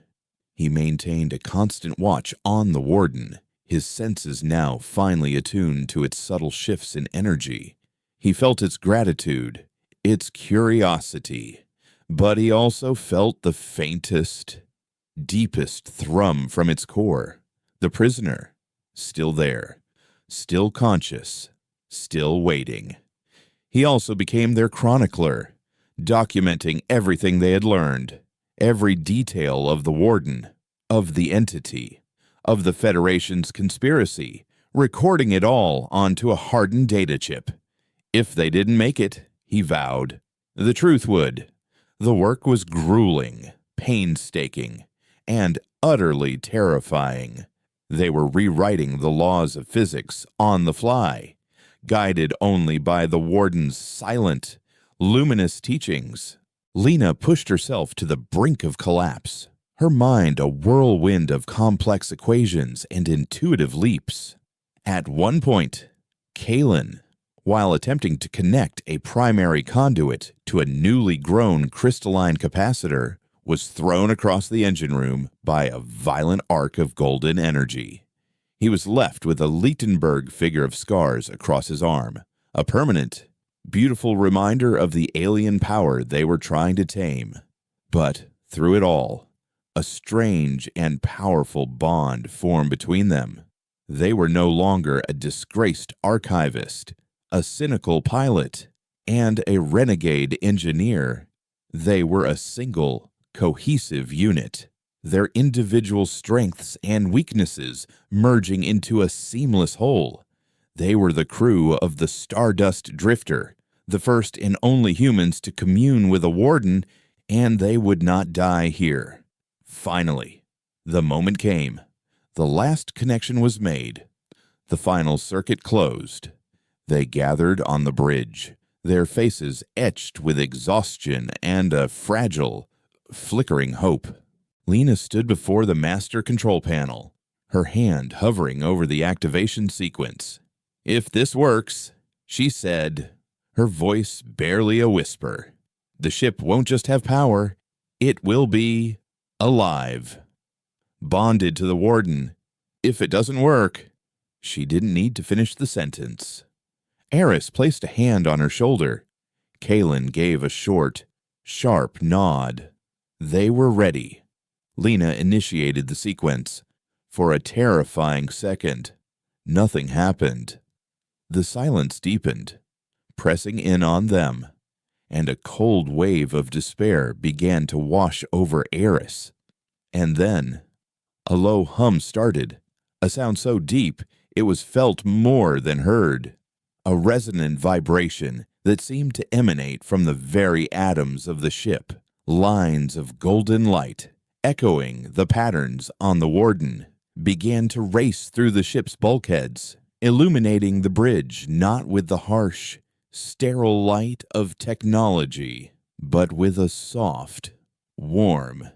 He maintained a constant watch on the warden, his senses now finely attuned to its subtle shifts in energy. He felt its gratitude, its curiosity, but he also felt the faintest, deepest thrum from its core. The prisoner, still there, still conscious, still waiting. He also became their chronicler, documenting everything they had learned, every detail of the warden, of the entity, of the Federation's conspiracy, recording it all onto a hardened data chip. If they didn't make it, he vowed, the truth would. The work was grueling, painstaking, and utterly terrifying. They were rewriting the laws of physics on the fly, guided only by the warden's silent, luminous teachings. Lena pushed herself to the brink of collapse, her mind a whirlwind of complex equations and intuitive leaps. At one point, Kalen, while attempting to connect a primary conduit to a newly grown crystalline capacitor, was thrown across the engine room by a violent arc of golden energy. He was left with a Lichtenberg figure of scars across his arm, a permanent, beautiful reminder of the alien power they were trying to tame. But through it all, a strange and powerful bond formed between them. They were no longer a disgraced archivist, a cynical pilot, and a renegade engineer. They were a single, cohesive unit, their individual strengths and weaknesses merging into a seamless whole. They were the crew of the Stardust Drifter, the first and only humans to commune with a warden, and they would not die here. Finally, the moment came. The last connection was made. The final circuit closed. They gathered on the bridge, their faces etched with exhaustion and a fragile, flickering hope. Lena stood before the master control panel, her hand hovering over the activation sequence. "If this works," she said, her voice barely a whisper, "the ship won't just have power, it will be alive. Bonded to the warden. If it doesn't work..." She didn't need to finish the sentence. Eris placed a hand on her shoulder. Kalen gave a short, sharp nod. They were ready. Lena initiated the sequence. For a terrifying second, nothing happened. The silence deepened, pressing in on them, and a cold wave of despair began to wash over Eris. And then, a low hum started, a sound so deep it was felt more than heard, a resonant vibration that seemed to emanate from the very atoms of the ship, lines of golden light, echoing the patterns on the warden, began to race through the ship's bulkheads, illuminating the bridge not with the harsh, sterile light of technology, but with a soft, warm,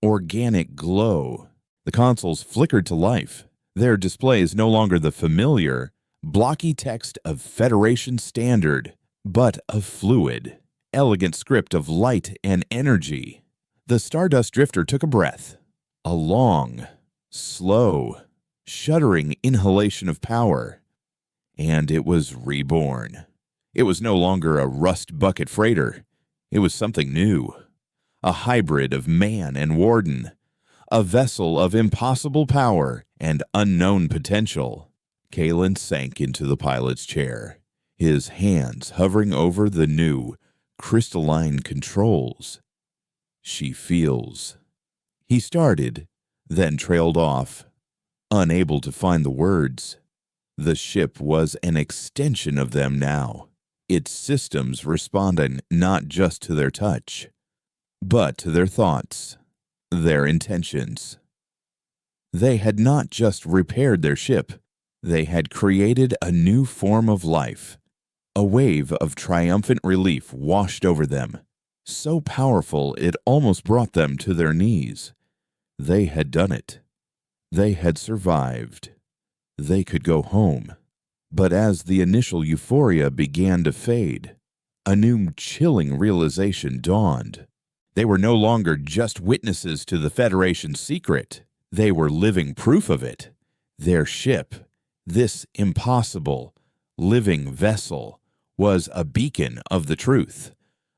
organic glow. The consoles flickered to life, their displays no longer the familiar, blocky text of Federation standard, but a fluid, elegant script of light and energy. The Stardust Drifter took a breath, a long, slow, shuddering inhalation of power, and it was reborn. It was no longer a rust bucket freighter. It was something new, a hybrid of man and warden, a vessel of impossible power and unknown potential. Kalen sank into the pilot's chair, his hands hovering over the new, crystalline controls. "She feels." He started, then trailed off, unable to find the words. The ship was an extension of them now, its systems responding not just to their touch, but to their thoughts, their intentions. They had not just repaired their ship, they had created a new form of life. A wave of triumphant relief washed over them, so powerful it almost brought them to their knees. They had done it. They had survived. They could go home. But as the initial euphoria began to fade, a new chilling realization dawned. They were no longer just witnesses to the Federation's secret. They were living proof of it. Their ship, this impossible, living vessel, was a beacon of the truth.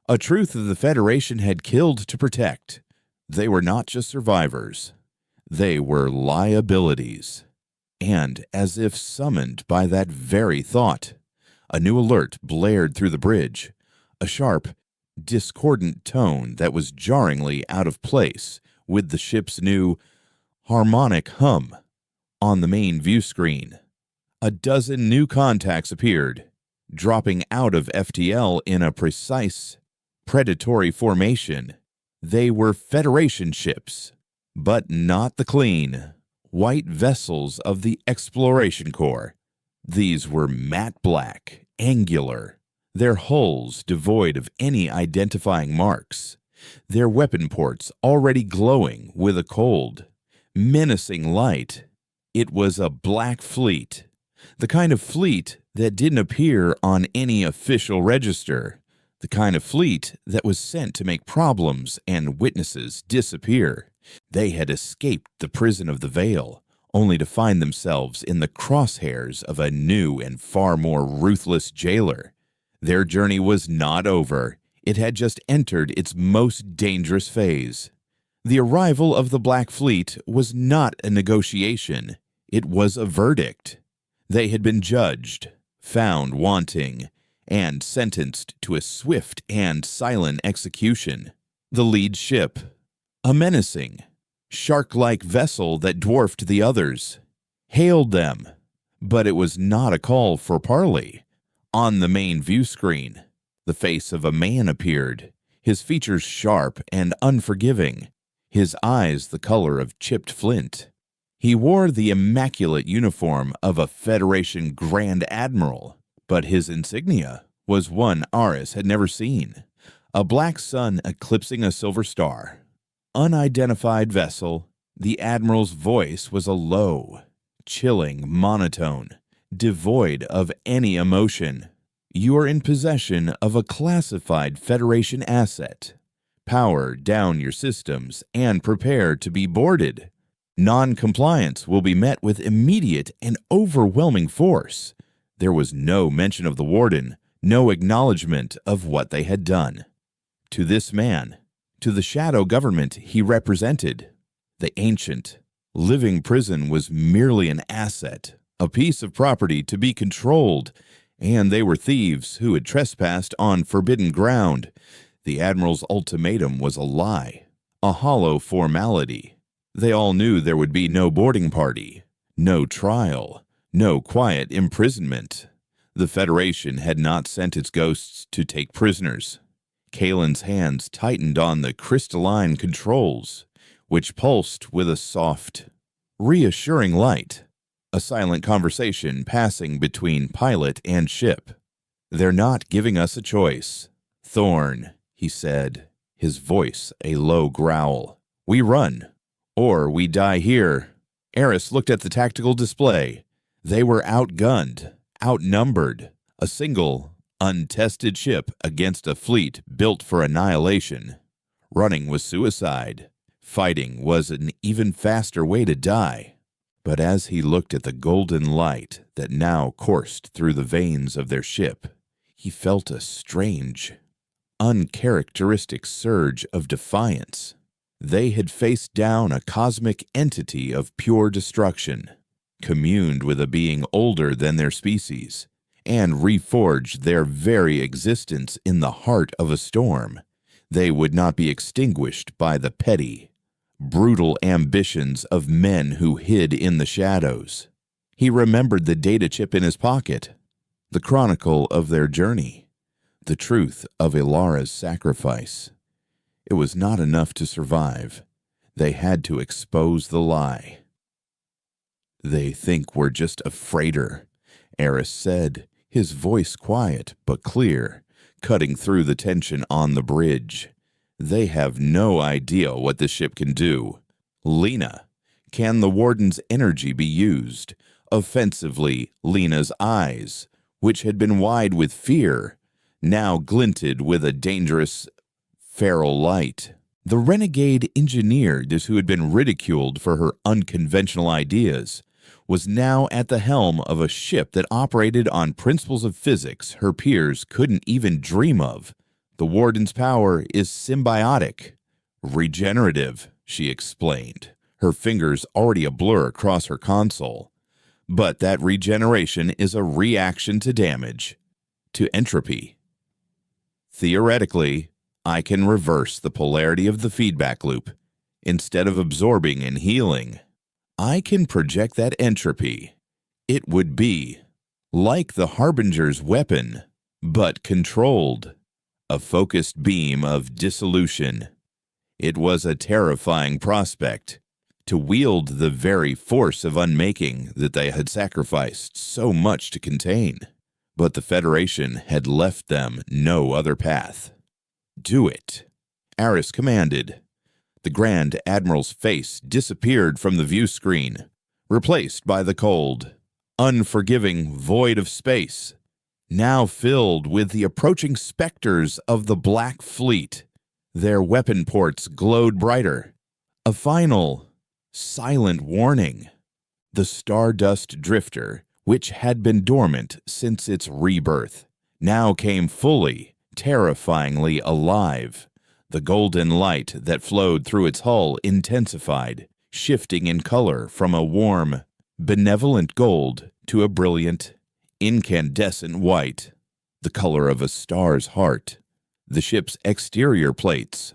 A truth that the Federation had killed to protect. They were not just survivors. They were liabilities. And as if summoned by that very thought, a new alert blared through the bridge, a sharp, discordant tone that was jarringly out of place with the ship's new harmonic hum. On the main view screen, a dozen new contacts appeared, dropping out of FTL in a precise, predatory formation. They were Federation ships, but not the clean, white vessels of the Exploration Corps. These were matte black, angular, their hulls devoid of any identifying marks, their weapon ports already glowing with a cold, menacing light. It was a black fleet, the kind of fleet that didn't appear on any official register, the kind of fleet that was sent to make problems and witnesses disappear. They had escaped the prison of the Veil, only to find themselves in the crosshairs of a new and far more ruthless jailer. Their journey was not over. It had just entered its most dangerous phase. The arrival of the Black Fleet was not a negotiation. It was a verdict. They had been judged, found wanting, and sentenced to a swift and silent execution. The lead ship, a menacing, shark-like vessel that dwarfed the others, hailed them, but it was not a call for parley. On the main view screen, the face of a man appeared, his features sharp and unforgiving, his eyes the color of chipped flint. He wore the immaculate uniform of a Federation Grand Admiral, but his insignia was one Aris had never seen, a black sun eclipsing a silver star. Unidentified vessel, the Admiral's voice was a low, chilling monotone, devoid of any emotion. You are in possession of a classified Federation asset. Power down your systems and prepare to be boarded. Non-compliance will be met with immediate and overwhelming force. There was no mention of the warden, no acknowledgement of what they had done. To this man, to the shadow government he represented, the ancient, living prison was merely an asset, a piece of property to be controlled, and they were thieves who had trespassed on forbidden ground. The Admiral's ultimatum was a lie, a hollow formality. They all knew there would be no boarding party, no trial, no quiet imprisonment. The Federation had not sent its ghosts to take prisoners. Kalen's hands tightened on the crystalline controls, which pulsed with a soft, reassuring light, a silent conversation passing between pilot and ship. "They're not giving us a choice. Thorn," he said, his voice a low growl. "We run, or we die here." Eris looked at the tactical display. They were outgunned, outnumbered, a single, untested ship against a fleet built for annihilation. Running was suicide. Fighting was an even faster way to die. But as he looked at the golden light that now coursed through the veins of their ship, he felt a strange, uncharacteristic surge of defiance. They had faced down a cosmic entity of pure destruction, communed with a being older than their species, and reforged their very existence in the heart of a storm. They would not be extinguished by the petty, brutal ambitions of men who hid in the shadows. He remembered the data chip in his pocket, the chronicle of their journey, the truth of Ilara's sacrifice. It was not enough to survive. They had to expose the lie. "They think we're just a freighter," Eris said, his voice quiet but clear, cutting through the tension on the bridge. "They have no idea what the ship can do. Lena, can the Warden's energy be used? Offensively, Lena's eyes, which had been wide with fear, now glinted with a dangerous, feral light. The renegade engineer who had been ridiculed for her unconventional ideas was now at the helm of a ship that operated on principles of physics her peers couldn't even dream of. The Warden's power is symbiotic, regenerative, she explained, her fingers already a blur across her console. But that regeneration is a reaction to damage, to entropy. Theoretically, I can reverse the polarity of the feedback loop. Instead of absorbing and healing, I can project that entropy. It would be like the Harbinger's weapon, but controlled. A focused beam of dissolution. It was a terrifying prospect. to wield the very force of unmaking that they had sacrificed so much to contain. But the Federation had left them no other path. "Do it," Aris commanded. The Grand Admiral's face disappeared from the view screen, replaced by the cold, unforgiving void of space, now filled with the approaching specters of the Black Fleet. Their weapon ports glowed brighter. A final, silent warning. The Stardust Drifter, which had been dormant since its rebirth, now came fully, terrifyingly alive. The golden light that flowed through its hull intensified, shifting in color from a warm, benevolent gold to a brilliant, incandescent white, the color of a star's heart. The ship's exterior plates,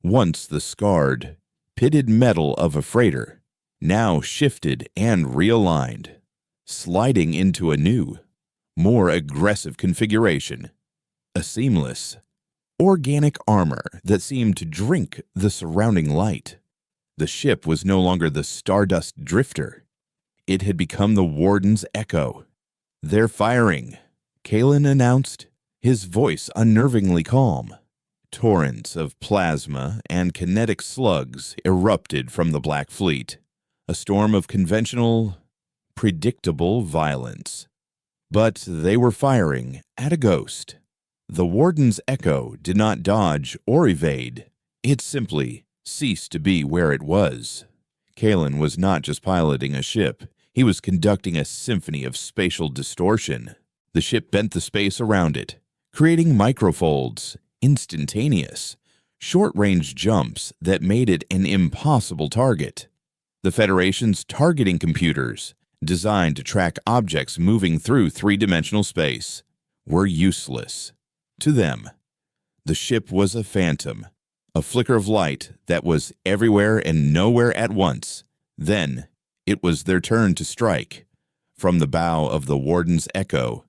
once the scarred, pitted metal of a freighter, now shifted and realigned, sliding into a new, more aggressive configuration, a seamless, organic armor that seemed to drink the surrounding light. The ship was no longer the Stardust Drifter. It had become the Warden's Echo. "They're firing," Kalen announced, his voice unnervingly calm. Torrents of plasma and kinetic slugs erupted from the Black Fleet, a storm of conventional, predictable violence. But they were firing at a ghost. The Warden's Echo did not dodge or evade. It simply ceased to be where it was. Kalen was not just piloting a ship. He was conducting a symphony of spatial distortion. The ship bent the space around it, creating microfolds, instantaneous, short-range jumps that made it an impossible target. The Federation's targeting computers, designed to track objects moving through three-dimensional space, were useless. To them, the ship was a phantom, a flicker of light that was everywhere and nowhere at once. Then, it was their turn to strike. From the bow of the Warden's Echo,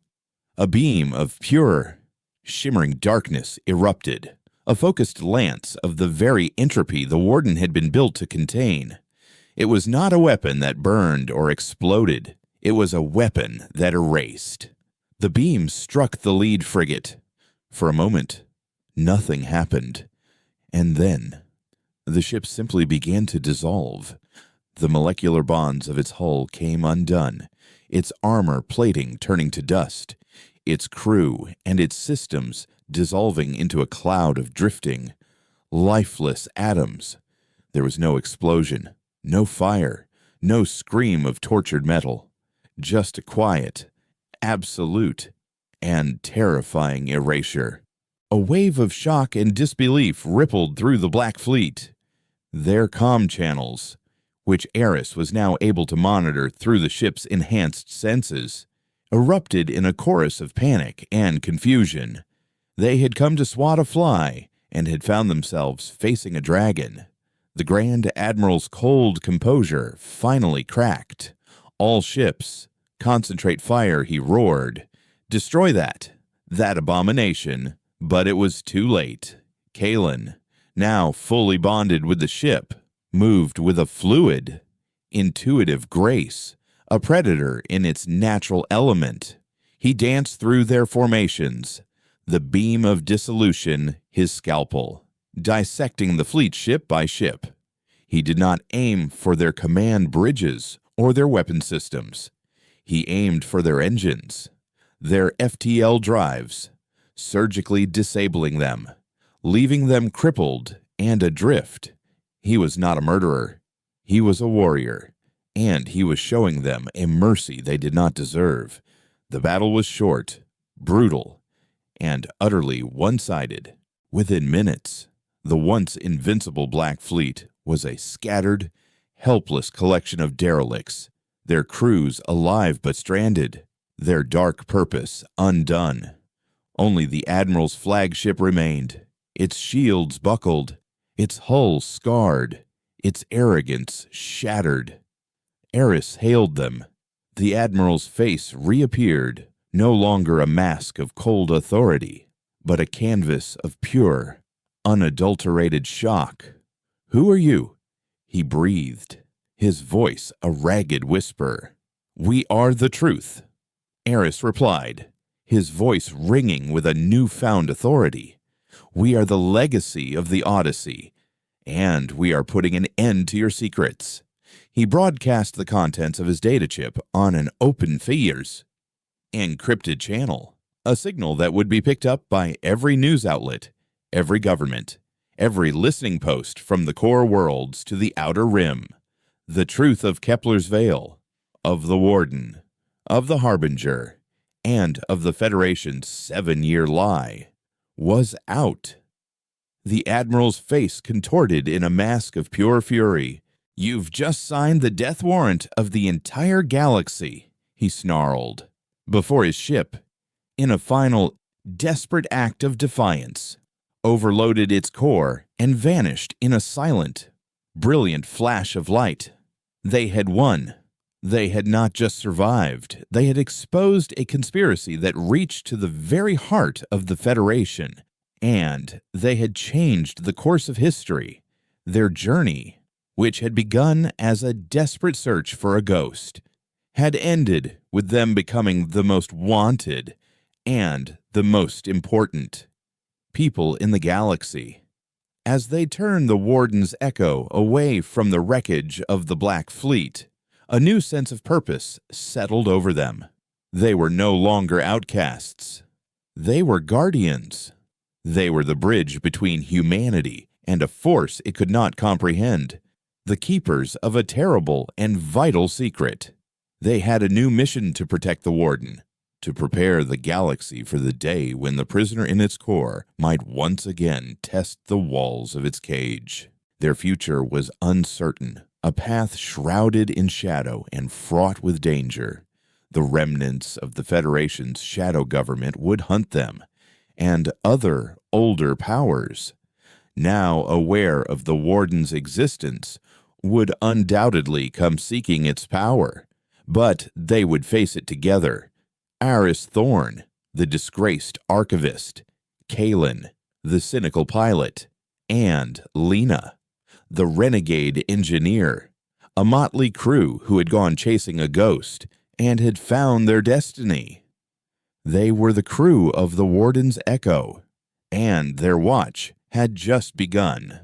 a beam of pure, shimmering darkness erupted, a focused lance of the very entropy the Warden had been built to contain. It was not a weapon that burned or exploded. It was a weapon that erased. The beam struck the lead frigate. For a moment, nothing happened. And then, the ship simply began to dissolve. The molecular bonds of its hull came undone, its armor plating turning to dust, its crew and its systems dissolving into a cloud of drifting, lifeless atoms. There was no explosion, no fire, no scream of tortured metal, just a quiet, absolute, and terrifying erasure. A wave of shock and disbelief rippled through the Black Fleet. Their comm channels, which Eris was now able to monitor through the ship's enhanced senses, erupted in a chorus of panic and confusion. They had come to swat a fly and had found themselves facing a dragon. The Grand Admiral's cold composure finally cracked. "All ships, concentrate fire," he roared. "Destroy that abomination." But it was too late. Kalen, now fully bonded with the ship, moved with a fluid, intuitive grace, a predator in its natural element. He danced through their formations, the beam of dissolution his scalpel, dissecting the fleet ship by ship. He did not aim for their command bridges or their weapon systems. He aimed for their engines, their FTL drives, surgically disabling them, leaving them crippled and adrift. He was not a murderer. He was a warrior, and he was showing them a mercy they did not deserve. The battle was short, brutal, and utterly one-sided. Within minutes, the once invincible Black Fleet was a scattered, helpless collection of derelicts, their crews alive but stranded, their dark purpose undone. Only the Admiral's flagship remained, its shields buckled, its hull scarred, its arrogance shattered. Eris hailed them. The Admiral's face reappeared, no longer a mask of cold authority, but a canvas of pure, unadulterated shock. "Who are you?" he breathed. his voice a ragged whisper. "We are the truth," Eris replied, his voice ringing with a newfound authority. "We are the legacy of the Odyssey, and we are putting an end to your secrets." He broadcast the contents of his data chip on an open FIRS encrypted channel, a signal that would be picked up by every news outlet, every government, every listening post from the core worlds to the outer rim. The truth of Kepler's Veil, of the Warden, of the Harbinger, and of the Federation's 7-year lie was out. The Admiral's face contorted in a mask of pure fury. "You've just signed the death warrant of the entire galaxy," he snarled, before his ship, in a final, desperate act of defiance, overloaded its core and vanished in a silent, brilliant flash of light. They had won. They had not just survived, they had exposed a conspiracy that reached to the very heart of the Federation, and they had changed the course of history. Their journey, which had begun as a desperate search for a ghost, had ended with them becoming the most wanted and the most important people in the galaxy. As they turned the Warden's Echo away from the wreckage of the Black Fleet, a new sense of purpose settled over them. They were no longer outcasts. They were guardians. They were the bridge between humanity and a force it could not comprehend, the keepers of a terrible and vital secret. They had a new mission to protect the Warden, to prepare the galaxy for the day when the prisoner in its core might once again test the walls of its cage. Their future was uncertain, a path shrouded in shadow and fraught with danger. The remnants of the Federation's shadow government would hunt them, and other older powers, now aware of the Warden's existence, would undoubtedly come seeking its power. But they would face it together. Aris Thorn, the disgraced archivist, Kalen, the cynical pilot, and Lena, the renegade engineer, a motley crew who had gone chasing a ghost and had found their destiny. They were the crew of the Warden's Echo, and their watch had just begun.